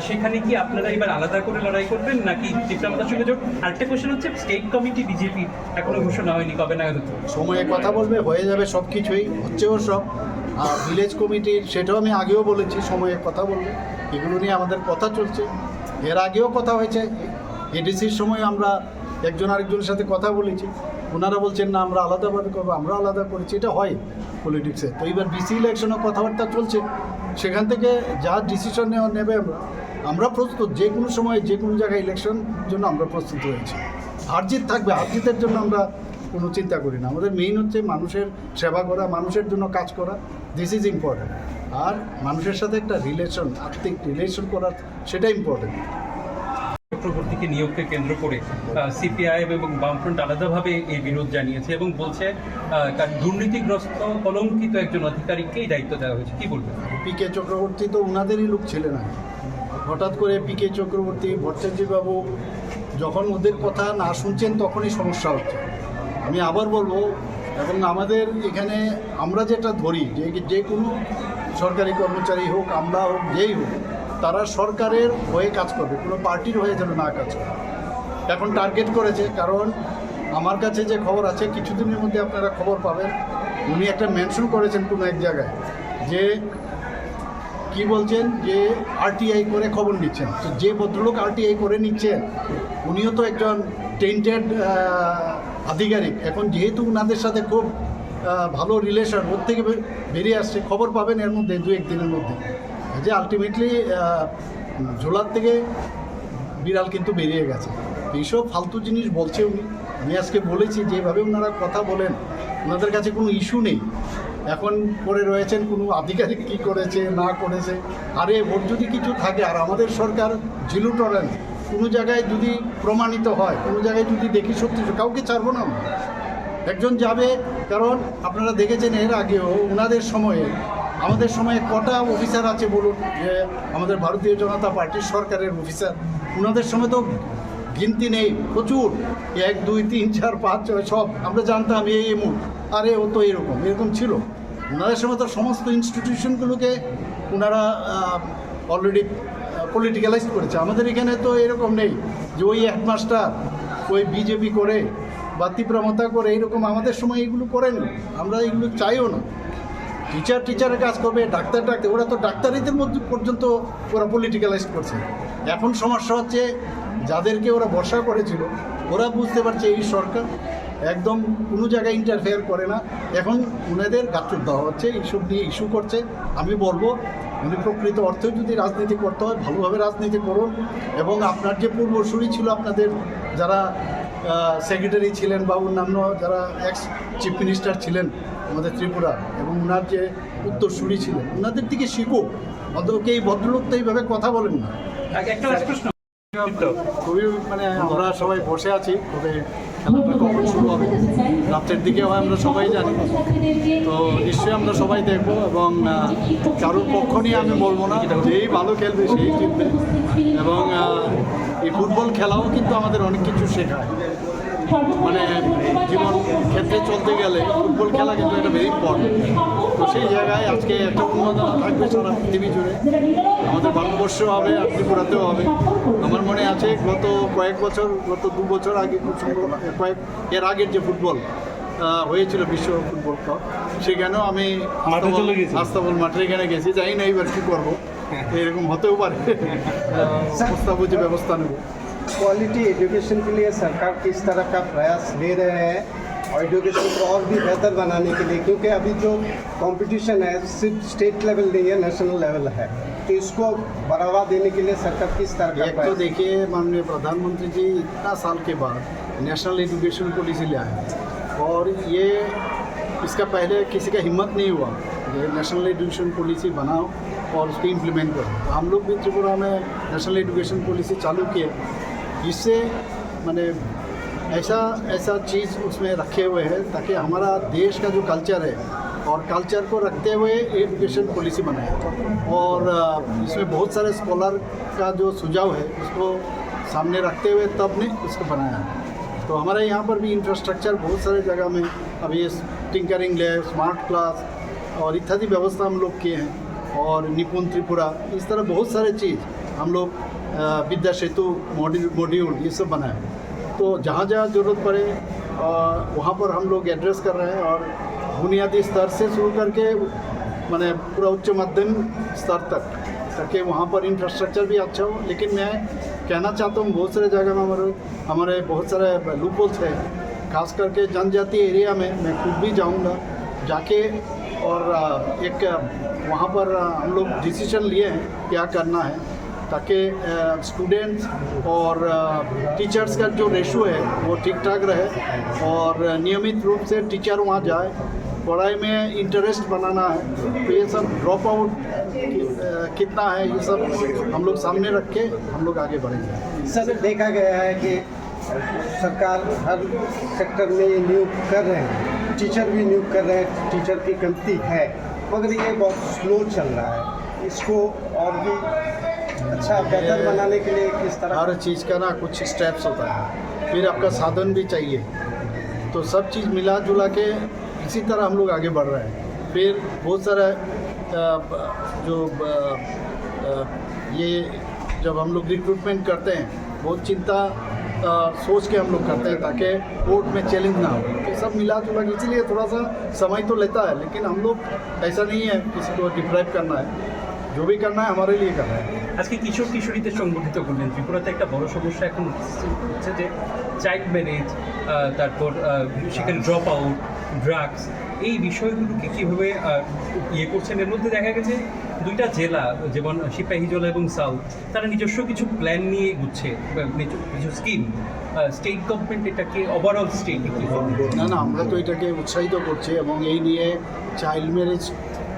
সেখানে কি আপনারা এবার আলাদা করে লড়াই করবেন নাকি তীব্রতার সঙ্গে জোট? আরেকটা কোয়েশ্চেন হচ্ছে, স্টেট কমিটি বিজেপি এখনো ঘোষণা হয়নি, কবে নাগাদ হচ্ছে? সময়ে কথা বলবে, হয়ে যাবে, সব কিছুই হচ্ছেও সব। আর ভিলেজ কমিটির সেটাও আমি আগেও বলেছি, সময়ে কথা বলবে, এগুলো নিয়ে আমাদের কথা চলছে। এর আগেও কথা হয়েছে, এডিসির সময় আমরা একজন আরেকজনের সাথে কথা বলেছি, ওনারা বলছেন না আমরা আলাদাভাবে করবো, আমরা আলাদা করেছি, এটা হয় পলিটিক্সে। তো এইবার বিসি ইলেকশনও কথাবার্তা চলছে, সেখান থেকে যা ডিসিশন নেবে আমরা প্রস্তুত। যে কোনো সময় যে কোনো জায়গায় ইলেকশন জন্য আমরা প্রস্তুত হয়েছি। হারজিত থাকবে, হারজিতের জন্য আমরা কোনো চিন্তা করি না। আমাদের মেইন হচ্ছে মানুষের সেবা করা, মানুষের জন্য কাজ করা, দিস ইজ ইম্পর্টেন্ট। আর মানুষের সাথে একটা রিলেশন, আর্থিক রিলেশন করা, সেটা ইম্পর্টেন্ট। চক্রবর্তীকে নিয়োগকে কেন্দ্র করে সিপিআইএম এবং বামফ্রন্ট আলাদাভাবে এই বিরোধ জানিয়েছে এবং বলছে তার দুর্নীতিগ্রস্ত কলঙ্কিত একজন আধিকারিককেই দায়িত্ব দেওয়া হয়েছে, কি বলবেন? পিকে চক্রবর্তী তো ওনাদেরই লোক ছিলেন না, হঠাৎ করে পিকে চক্রবর্তী, ভট্টাচার্যবাবু যখন ওদের কথা না শুনছেন তখনই সমস্যা হচ্ছে। আমি আবার বলবো, এবং আমাদের এখানে আমরা যেটা ধরি যে কোনো সরকারি কর্মচারী হোক, আমরা হোক, যেই হোক, তারা সরকারের হয়ে কাজ করবে, কোনো পার্টির হয়ে যেন না কাজ করে। এখন টার্গেট করেছে, কারণ আমার কাছে যে খবর আছে, কিছুদিনের মধ্যে আপনারা খবর পাবেন, উনি একটা মেনশন করেছেন কোনো এক জায়গায়, যে কি বলছেন, যে আরটিআই করে খবর নিচ্ছেন। তো যে ভদ্রলোক আরটিআই করে নিচ্ছেন, উনিও তো একজন টেন্টেড আধিকারিক। এখন যেহেতু ওনাদের সাথে খুব ভালো রিলেশন, ওর থেকে বেরিয়ে আসছে, খবর পাবেন এর মধ্যে, দু একদিনের মধ্যে, যে আলটিমেটলি ঝোলার থেকে বিড়াল কিন্তু বেরিয়ে গেছে। এইসব ফালতু জিনিস বলছে উনি। আমি আজকে বলেছি, যেভাবে ওনারা কথা বলেন, ওনাদের কাছে কোনো ইস্যু নেই। এখন পরে রয়েছেন কোনো আধিকারিক কী করেছে না করেছে। আরে ওর যদি কিছু থাকে, আর আমাদের সরকার জিরো টলারেন্স, কোনো জায়গায় যদি প্রমাণিত হয়, কোনো জায়গায় যদি দেখি সত্যি, কাউকে ছাড়বো না আমরা। একজন যাবে, কারণ আপনারা দেখেছেন এর আগেও ওনাদের সময়ে, আমাদের সময়ে কটা অফিসার আছে বলুন, যে আমাদের ভারতীয় জনতা পার্টির সরকারের অফিসার, ওনাদের সময় তো গিনতি নেই, প্রচুর, 1 2 3 4 5 6 সব আমরা জানতাম, এই মুখ, আরে ও তো এরকম ছিল। ওনাদের সময় তো সমস্ত ইনস্টিটিউশনগুলোকে ওনারা অলরেডি পলিটিক্যালাইজ করেছে। আমাদের এখানে তো এরকম নেই যে ওই হেডমাস্টার ওই বিজেপি করে বা তীব্রমতা করে, এরকম আমাদের সময় এগুলো করেন। আমরা এগুলো চাইও না। টিচারের কাজ করবে, ডাক্তার, ওরা তো ডাক্তারিদের মধ্যে পর্যন্ত ওরা পলিটিক্যালাইজ করছে। এখন সমস্যা হচ্ছে, যাদেরকে ওরা ভরসা করেছিল, ওরা বুঝতে পারছে এই সরকার একদম কোনো জায়গায় ইন্টারফেয়ার করে না। এখন ওনাদের গাছুর দেওয়া হচ্ছে, এইসব নিয়ে ইস্যু করছে। আমি বলবো, উনি প্রকৃত অর্থে যদি রাজনীতি করতে হয়, ভালোভাবে রাজনীতি করুন। এবং আপনার যে পূর্বসূরি ছিল, আপনাদের যারা সেক্রেটারি ছিলেন বা অন্যান্য যারা এক্স চিফ মিনিস্টার ছিলেন আমাদের ত্রিপুরা, এবং ওনার যে উত্তরসূরি ছিলেন, ওনাদের দিকে শিখো। অন্তত এই ভদ্রলোক তো এইভাবে কথা বলেন না। একটা প্রশ্ন, খুবই আমরা সবাই বসে আছি, তবে খেলাটা কখন শুরু হবে রাত্রের দিকে হয় আমরা সবাই জানি। তো নিশ্চয়ই আমরা সবাই দেখব, এবং কারোর পক্ষ নিয়ে আমি বলবো না, যেই ভালো খেলবে সেই জিতবে। এবং এই ফুটবল খেলাও কিন্তু আমাদের অনেক কিছু শেখায়। জীবন ক্ষেত্রে চলতে গেলে ফুটবল খেলা কিন্তু একটা ভেরি ইম্পর্টেন্ট। তো সেই জায়গায় আজকে একটা উন্মাদনা থাকবে সারা পৃথিবী জুড়ে, আমাদের ভারতবর্ষেও হবে আর ত্রিপুরাতেও হবে। আমার মনে আছে গত 2 বছর আগে, খুব সম্ভব এর আগের যে ফুটবল হয়েছিল, বিশ্ব ফুটবল কাপ, সেখানেও আমি আস্তাবল মাঠে এখানে গেছি। জানি না এইবার কী করবো, এরকম হতেও পারে, প্রস্তাব বুঝে ব্যবস্থা নেব। क्वालिटी एजुकेशन के लिए सरकार किस तरह का प्रयास ले रहे हैं, और एजुकेशन को और भी बेहतर बनाने के लिए, क्योंकि अभी जो कंपटीशन है सिर्फ स्टेट लेवल नहीं है, नेशनल लेवल है, तो इसको बढ़ावा देने के लिए सरकार किस तरह का एक तो देखिए, माननीय प्रधानमंत्री जी इतना साल के बाद नेशनल एजुकेशन पॉलिसी ले आए, और ये इसका पहले किसी का हिम्मत नहीं हुआ कि नेशनल एजुकेशन पॉलिसी बनाओ और उसको इम्प्लीमेंट करो। हम लोग भी त्रिपुरा में नेशनल एजुकेशन पॉलिसी चालू किए। इससे ऐसा चीज़ उसमें रखे हुए हैं ताकि हमारा देश का जो कल्चर है, और कल्चर को रखते हुए एजुकेशन पॉलिसी बनाए। और इसमें बहुत सारे स्कॉलर का जो सुझाव है, उसको सामने रखते हुए तब ने उसको बनाया। तो हमारे यहाँ पर भी इंफ्रास्ट्रक्चर बहुत सारे जगह में अभी टिंकरिंग लैब, स्मार्ट क्लास और इत्यादि व्यवस्था हम लोग किए हैं। और निपुण त्रिपुरा, इस तरह बहुत सारे चीज़ हम लोग विद्या सेतु मॉड्यूल ये सब बनाए। तो जहाँ जहाँ ज़रूरत पड़े वहाँ पर हम लोग एड्रेस कर रहे हैं, और बुनियादी स्तर से शुरू करके माने पूरा उच्च मध्यम स्तर तक, ताकि वहाँ पर इंफ्रास्ट्रक्चर भी अच्छा हो। लेकिन मैं कहना चाहता हूँ बहुत सारे जगह में हमारे बहुत सारे लूपहोल्स हैं, खास करके जनजातीय एरिया में मैं खुद भी जाऊँगा जाके, और एक वहाँ पर हम लोग डिसीजन लिए हैं क्या करना है, ताकि स्टूडेंट्स और टीचर्स का जो रेशो है वो ठीक ठाक रहे, और नियमित रूप से टीचर वहाँ जाए, पढ़ाई में इंटरेस्ट बनाना है। तो ये सब ड्रॉप आउट कितना है, ये सब हम लोग सामने रख के हम लोग आगे बढ़ेंगे। सर, देखा गया है कि सरकार हर सेक्टर में नियुक्त कर रहे हैं, टीचर भी नियुक्त कर रहे हैं, टीचर की कमती है, मगर ये बहुत स्लो चल रहा है। इसको और भी अच्छा बेहतर बनाने के लिए किस तरह? हर चीज़ का ना कुछ स्टेप्स होता है, फिर आपका साधन भी चाहिए, तो सब चीज़ मिला जुला के इसी तरह हम लोग आगे बढ़ रहे हैं। फिर बहुत सारा ये जब हम लोग रिक्रूटमेंट करते हैं बहुत चिंता सोच के हम लोग करते हैं, ताकि कोर्ट में चैलेंज ना हो। तो सब मिला जुला के, इसीलिए थोड़ा सा समय तो लेता है, लेकिन हम लोग ऐसा नहीं है किसी को डिप्राइव करना है, जो भी करना है हमारे लिए करना है। আজকে কিশোর কিশোরীদের সংগঠিত করলেন। ত্রিপুরাতে একটা বড় সমস্যা এখন হচ্ছে যে চাইল্ড ম্যারেজ, তারপর সেখানে ড্রপ আউট, ড্রাগস, এই বিষয়গুলোকে কীভাবে ইয়ে করছেন। এর মধ্যে দেখা গেছে দুইটা জেলা যেমন সিপাহীজলা এবং সাউথ, তারা নিজস্ব কিছু প্ল্যান নিয়ে এগুচ্ছে, কিছু স্কিম। স্টেট গভর্নমেন্ট এটাকে ওভারঅল স্টেট না আমরা তো এটাকে উৎসাহিত করছি, এবং এই নিয়ে চাইল্ড ম্যারেজ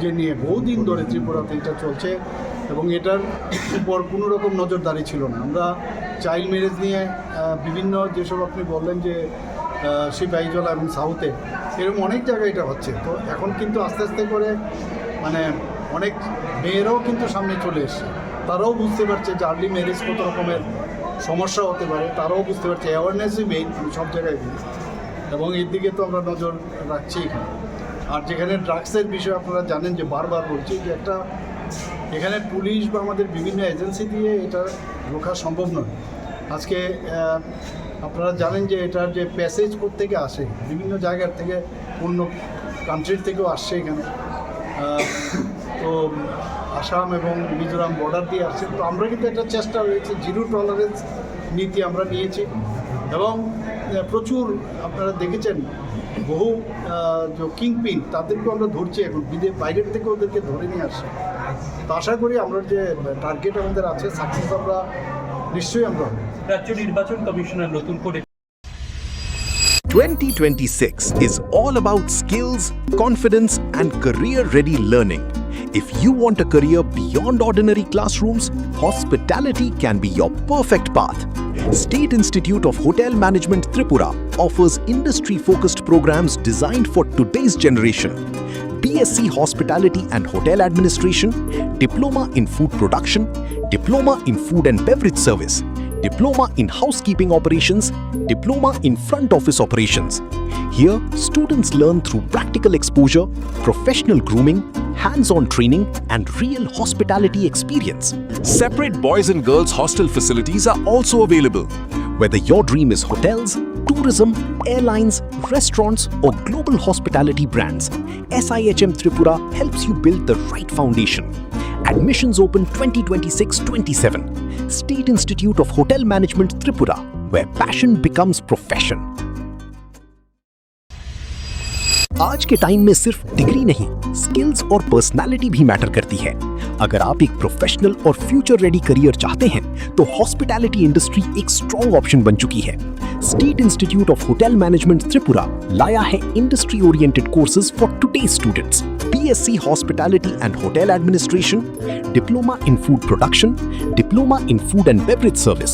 যে নিয়ে বহুদিন ধরে ত্রিপুরাতে এটা চলছে, এবং এটার উপর কোনো রকম নজরদারি ছিল না। আমরা চাইল্ড ম্যারেজ নিয়ে বিভিন্ন যেসব আপনি বললেন যে সিপাহীজলা এবং সাউথে এরকম অনেক জায়গায় এটা হচ্ছে। তো এখন কিন্তু আস্তে আস্তে করে মানে অনেক মেয়েরাও কিন্তু সামনে চলে এসছে, তারাও বুঝতে পারছে যে আর্লি ম্যারেজ কত রকমের সমস্যা হতে পারে, তারাও বুঝতে পারছে। অ্যাওয়ারনেসই মেইন সব জায়গায়, এবং এর দিকে তো আমরা নজর রাখছি এখানে। আর যেখানে ড্রাগসের বিষয় আপনারা জানেন যে বারবার বলছি যে একটা এখানে পুলিশ বা আমাদের বিভিন্ন এজেন্সি দিয়ে এটা রোখা সম্ভব নয়। আজকে আপনারা জানেন যে এটার যে প্যাসেজ থেকে আসে বিভিন্ন জায়গার থেকে, অন্য কান্ট্রির থেকেও আসছে এখানে। তো আসাম এবং মিজোরাম বর্ডার দিয়ে আসছে। তো আমরা কিন্তু একটা চেষ্টা রয়েছে, জিরো টলারেন্স নীতি আমরা নিয়েছি, এবং প্রচুর আপনারা দেখেছেন বহু যে কিংপিন তাদেরকেও আমরা ধরছি এখন, বাইরের থেকে ওদেরকে ধরে নিয়ে আসছি। তো আশা করি আমরা যে টার্গেট আমাদের আছে, সাকসেস আমরা নিশ্চয়ই আমরা। রাজ্য নির্বাচন কমিশনার নতুন করে 2026 is all about skills, confidence, and career-ready learning. If you want a career beyond ordinary classrooms, hospitality can be your perfect path. State Institute of Hotel Management Tripura offers industry-focused programs designed for today's generation. BSc Hospitality and Hotel Administration, Diploma in Food Production, Diploma in Food and Beverage Service, Diploma in Housekeeping Operations, Diploma in Front Office Operations. Here, students learn through practical exposure, professional grooming, hands-on training, and real hospitality experience. Separate boys and girls hostel facilities are also available. Whether your dream is hotels, tourism, airlines, restaurants, or global hospitality brands, SIHM Tripura helps you build the right foundation. Admissions open 2026-27. State Institute of Hotel Management Tripura, where passion becomes profession. आज के time में सिर्फ degree नहीं, skills और personality भी matter करती है। अगर आप एक प्रोफेशनल और फ्यूचर रेडी करियर चाहते हैं, तो हॉस्पिटैलिटी इंडस्ट्री एक स्ट्रॉन्ग ऑप्शन बन चुकी है। State institute of hotel management Tripura लाया है industry oriented courses for today's students. BSc Hospitality and Hotel Administration, Diploma in Food Production, Diploma in Food and Beverage Service,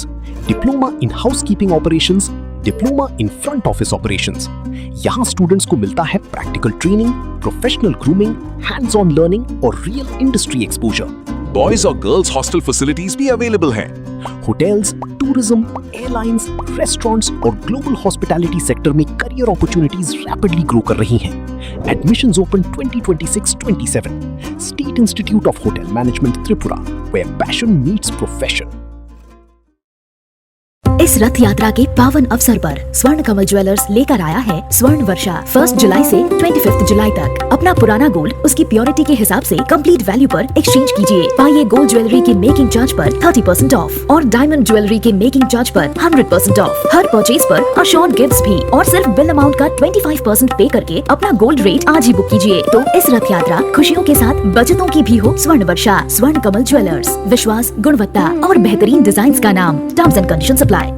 Diploma in Housekeeping Operations, Diploma in Front Office Operations। यहाँ students को मिलता है practical training, professional grooming, hands on learning और real industry exposure. Boys और girls hostel facilities भी available हैं। Hotels, tourism, airlines, restaurants और global hospitality sector में करियर अपॉर्चुनिटीज रैपिडली ग्रो कर रही हैं। Admissions open 2026-27. State Institute of Hotel Management Tripura, where passion meets profession. इस रथ यात्रा के पावन अवसर पर स्वर्ण कमल ज्वेलर्स लेकर आया है स्वर्ण वर्षा 1 जुलाई से 25 जुलाई तक। अपना पुराना गोल्ड उसकी प्योरिटी के हिसाब से कंप्लीट वैल्यू पर एक्सचेंज कीजिए। पाइए गोल्ड ज्वेलरी के मेकिंग चार्ज पर 30% ऑफ और डायमंड ज्वेलरी के मेकिंग चार्ज पर 100% ऑफ। हर परचेज पर अशोर्ड गिफ्ट्स भी और सिर्फ बिल अमाउंट का 25% पे करके अपना गोल्ड रेट आज ही बुक कीजिए। तो इस रथ यात्रा खुशियों के साथ बचतों की भी हो। स्वर्ण वर्षा स्वर्ण कमल ज्वेलर्स, विश्वास, गुणवत्ता और बेहतरीन डिजाइन का नाम। Terms and conditions apply.